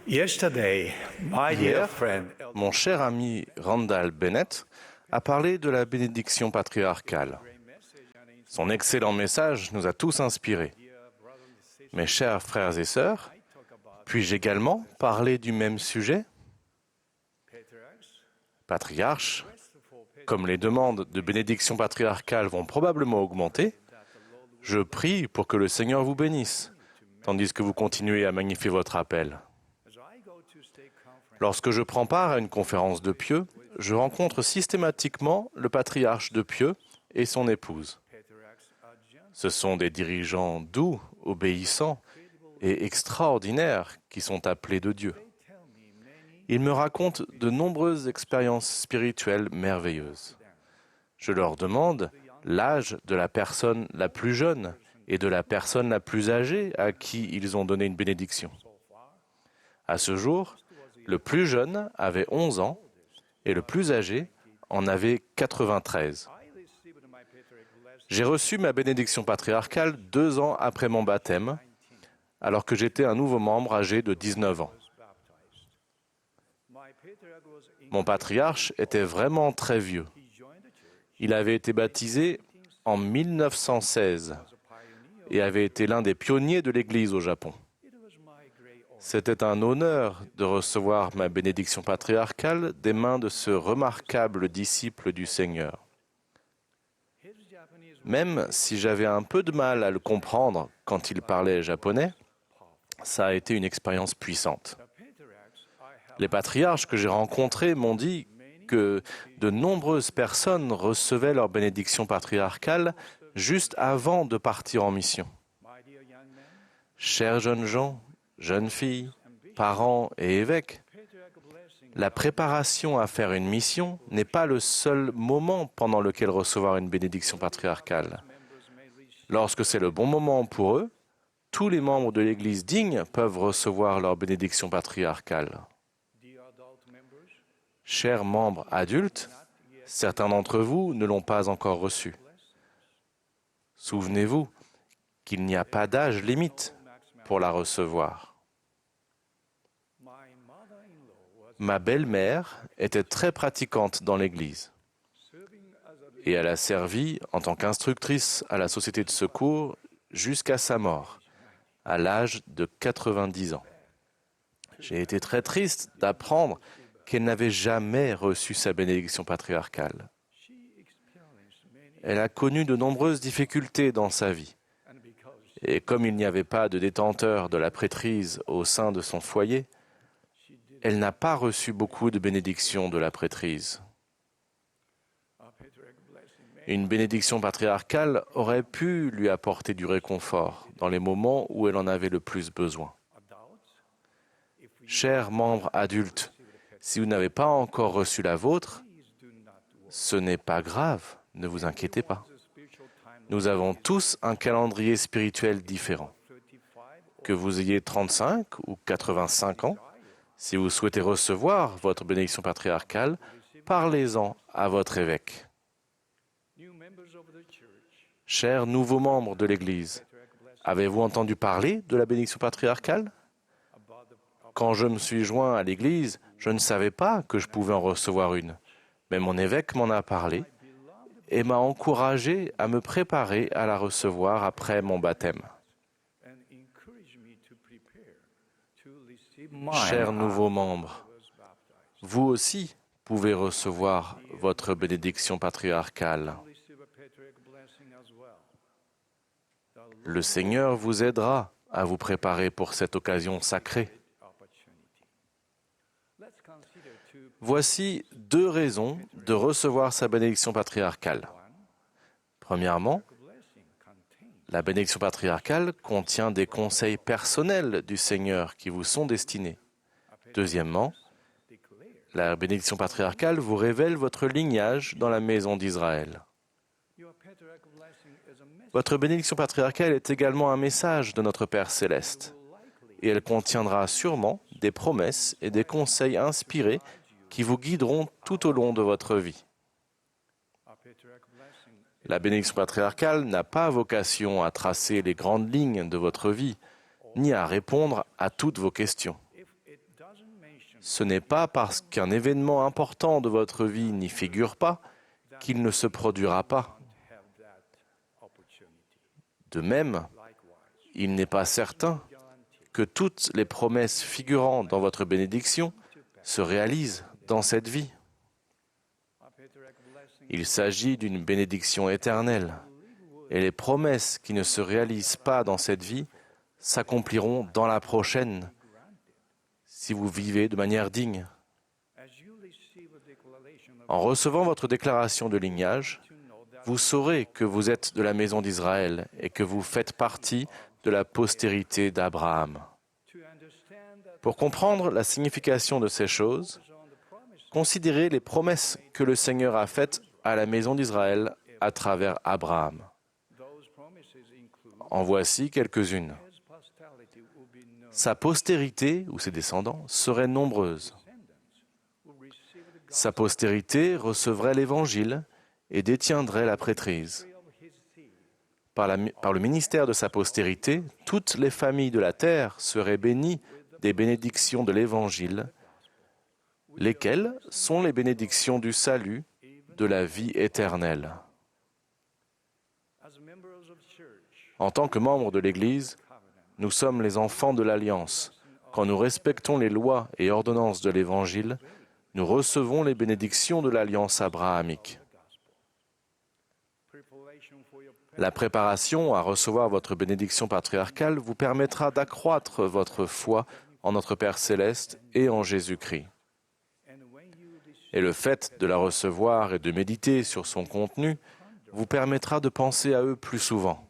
Yesterday, my dear Hier, friend, mon cher ami Randall Bennett a parlé de la bénédiction patriarcale. Son excellent message nous a tous inspirés. Mes chers frères et sœurs, puis-je également parler du même sujet? Patriarche, comme les demandes de bénédiction patriarcale vont probablement augmenter, je prie pour que le Seigneur vous bénisse, tandis que vous continuez à magnifier votre appel. Lorsque je prends part à une conférence de pieux, je rencontre systématiquement le patriarche de pieux et son épouse. Ce sont des dirigeants doux, obéissants et extraordinaires qui sont appelés de Dieu. Ils me racontent de nombreuses expériences spirituelles merveilleuses. Je leur demande l'âge de la personne la plus jeune et de la personne la plus âgée à qui ils ont donné une bénédiction. À ce jour, le plus jeune avait 11 ans et le plus âgé en avait 93. J'ai reçu ma bénédiction patriarcale 2 ans après mon baptême, alors que j'étais un nouveau membre âgé de 19 ans. Mon patriarche était vraiment très vieux. Il avait été baptisé en 1916 et avait été l'un des pionniers de l'Église au Japon. C'était un honneur de recevoir ma bénédiction patriarcale des mains de ce remarquable disciple du Seigneur. Même si j'avais un peu de mal à le comprendre quand il parlait japonais, ça a été une expérience puissante. Les patriarches que j'ai rencontrés m'ont dit que de nombreuses personnes recevaient leur bénédiction patriarcale juste avant de partir en mission. Chers jeunes gens, jeunes filles, parents et évêques, la préparation à faire une mission n'est pas le seul moment pendant lequel recevoir une bénédiction patriarcale. Lorsque c'est le bon moment pour eux, tous les membres de l'Église digne peuvent recevoir leur bénédiction patriarcale. Chers membres adultes, certains d'entre vous ne l'ont pas encore reçue. Souvenez-vous qu'il n'y a pas d'âge limite pour la recevoir. Ma belle-mère était très pratiquante dans l'Église et elle a servi en tant qu'instructrice à la Société de secours jusqu'à sa mort, à l'âge de 90 ans. J'ai été très triste d'apprendre qu'elle n'avait jamais reçu sa bénédiction patriarcale. Elle a connu de nombreuses difficultés dans sa vie. Et comme il n'y avait pas de détenteur de la prêtrise au sein de son foyer, elle n'a pas reçu beaucoup de bénédictions de la prêtrise. Une bénédiction patriarcale aurait pu lui apporter du réconfort dans les moments où elle en avait le plus besoin. Chers membres adultes, si vous n'avez pas encore reçu la vôtre, ce n'est pas grave, ne vous inquiétez pas. Nous avons tous un calendrier spirituel différent. Que vous ayez 35 ou 85 ans, si vous souhaitez recevoir votre bénédiction patriarcale, parlez-en à votre évêque. Chers nouveaux membres de l'Église, avez-vous entendu parler de la bénédiction patriarcale? Quand je me suis joint à l'Église, je ne savais pas que je pouvais en recevoir une, mais mon évêque m'en a parlé et m'a encouragé à me préparer à la recevoir après mon baptême. Chers nouveaux membres, vous aussi pouvez recevoir votre bénédiction patriarcale. Le Seigneur vous aidera à vous préparer pour cette occasion sacrée. Voici 2 raisons de recevoir sa bénédiction patriarcale. Premièrement, la bénédiction patriarcale contient des conseils personnels du Seigneur qui vous sont destinés. Deuxièmement, la bénédiction patriarcale vous révèle votre lignage dans la maison d'Israël. Votre bénédiction patriarcale est également un message de notre Père céleste, et elle contiendra sûrement des promesses et des conseils inspirés qui vous guideront tout au long de votre vie. La bénédiction patriarcale n'a pas vocation à tracer les grandes lignes de votre vie, ni à répondre à toutes vos questions. ce n'est pas parce qu'un événement important de votre vie n'y figure pas qu'il ne se produira pas. De même, il n'est pas certain que toutes les promesses figurant dans votre bénédiction se réalisent dans cette vie. Il s'agit d'une bénédiction éternelle, et les promesses qui ne se réalisent pas dans cette vie s'accompliront dans la prochaine, si vous vivez de manière digne. En recevant votre déclaration de lignage, vous saurez que vous êtes de la maison d'Israël et que vous faites partie de la postérité d'Abraham. Pour comprendre la signification de ces choses, considérez les promesses que le Seigneur a faites à la maison d'Israël à travers Abraham. En voici quelques-unes. Sa postérité, ou ses descendants, serait nombreuse. Sa postérité recevrait l'Évangile et détiendrait la prêtrise. Par le ministère de sa postérité, toutes les familles de la terre seraient bénies des bénédictions de l'Évangile, lesquelles sont les bénédictions du salut, de la vie éternelle. En tant que membres de l'Église, nous sommes les enfants de l'Alliance. Quand nous respectons les lois et ordonnances de l'Évangile, nous recevons les bénédictions de l'Alliance abrahamique. La préparation à recevoir votre bénédiction patriarcale vous permettra d'accroître votre foi en notre Père céleste et en Jésus-Christ. Et le fait de la recevoir et de méditer sur son contenu vous permettra de penser à eux plus souvent.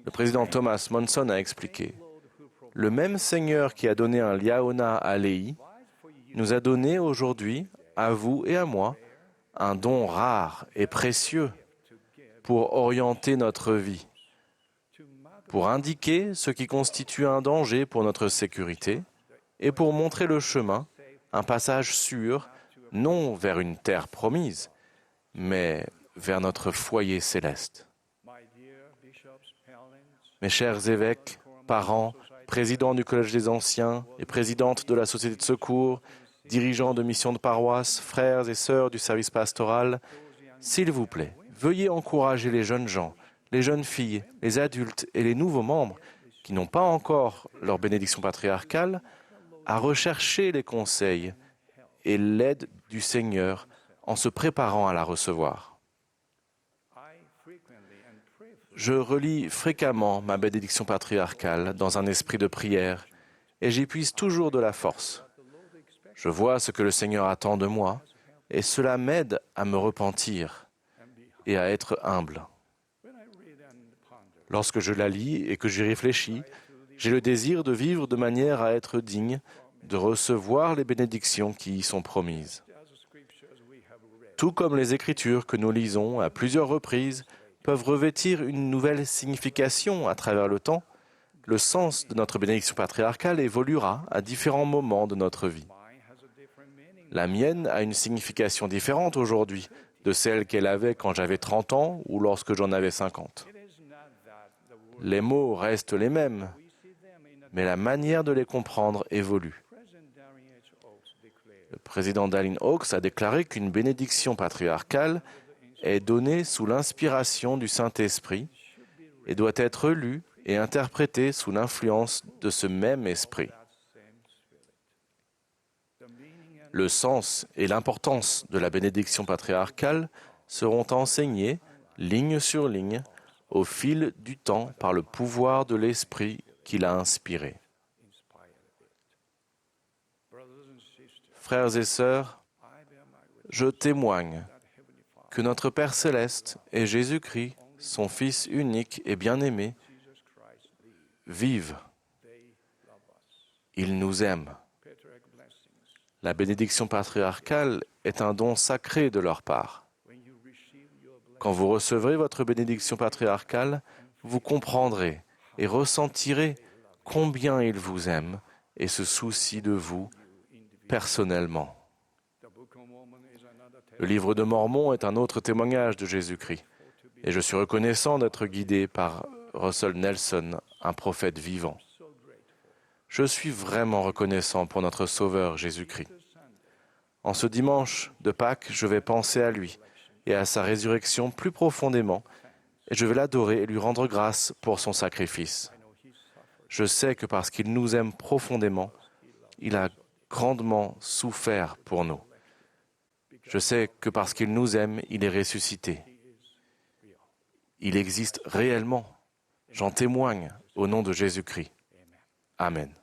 Le président Thomas Monson a expliqué « Le même Seigneur qui a donné un liaona à Léhi nous a donné aujourd'hui, à vous et à moi, un don rare et précieux pour orienter notre vie, pour indiquer ce qui constitue un danger pour notre sécurité et pour montrer le chemin, un passage sûr, non vers une terre promise, mais vers notre foyer céleste. Mes chers évêques, parents, présidents du Collège des Anciens et présidentes de la Société de Secours, dirigeants de missions de paroisse, frères et sœurs du service pastoral, s'il vous plaît, veuillez encourager les jeunes gens, les jeunes filles, les adultes et les nouveaux membres qui n'ont pas encore leur bénédiction patriarcale à rechercher les conseils et l'aide du Seigneur en se préparant à la recevoir. Je relis fréquemment ma bénédiction patriarcale dans un esprit de prière et j'y puise toujours de la force. Je vois ce que le Seigneur attend de moi et cela m'aide à me repentir et à être humble. Lorsque je la lis et que j'y réfléchis, j'ai le désir de vivre de manière à être digne de recevoir les bénédictions qui y sont promises. Tout comme les Écritures que nous lisons à plusieurs reprises peuvent revêtir une nouvelle signification à travers le temps, le sens de notre bénédiction patriarcale évoluera à différents moments de notre vie. La mienne a une signification différente aujourd'hui de celle qu'elle avait quand j'avais 30 ans ou lorsque j'en avais 50. Les mots restent les mêmes, mais la manière de les comprendre évolue. Le président Dallin Oaks a déclaré qu'une bénédiction patriarcale est donnée sous l'inspiration du Saint-Esprit et doit être lue et interprétée sous l'influence de ce même esprit. Le sens et l'importance de la bénédiction patriarcale seront enseignés, ligne sur ligne, au fil du temps par le pouvoir de l'Esprit qui l'a inspiré. Frères et sœurs, je témoigne que notre Père céleste et Jésus-Christ, son Fils unique et bien-aimé, vivent. Il nous aime. La bénédiction patriarcale est un don sacré de leur part. Quand vous recevrez votre bénédiction patriarcale, vous comprendrez et ressentirez combien il vous aime et se soucie de vous personnellement. Le livre de Mormon est un autre témoignage de Jésus-Christ, et je suis reconnaissant d'être guidé par Russell Nelson, un prophète vivant. Je suis vraiment reconnaissant pour notre Sauveur Jésus-Christ. En ce dimanche de Pâques, je vais penser à lui et à sa résurrection plus profondément, et je vais l'adorer et lui rendre grâce pour son sacrifice. Je sais que parce qu'il nous aime profondément, il a grandement souffert pour nous. Je sais que parce qu'il nous aime, il est ressuscité. Il existe réellement. J'en témoigne au nom de Jésus-Christ. Amen.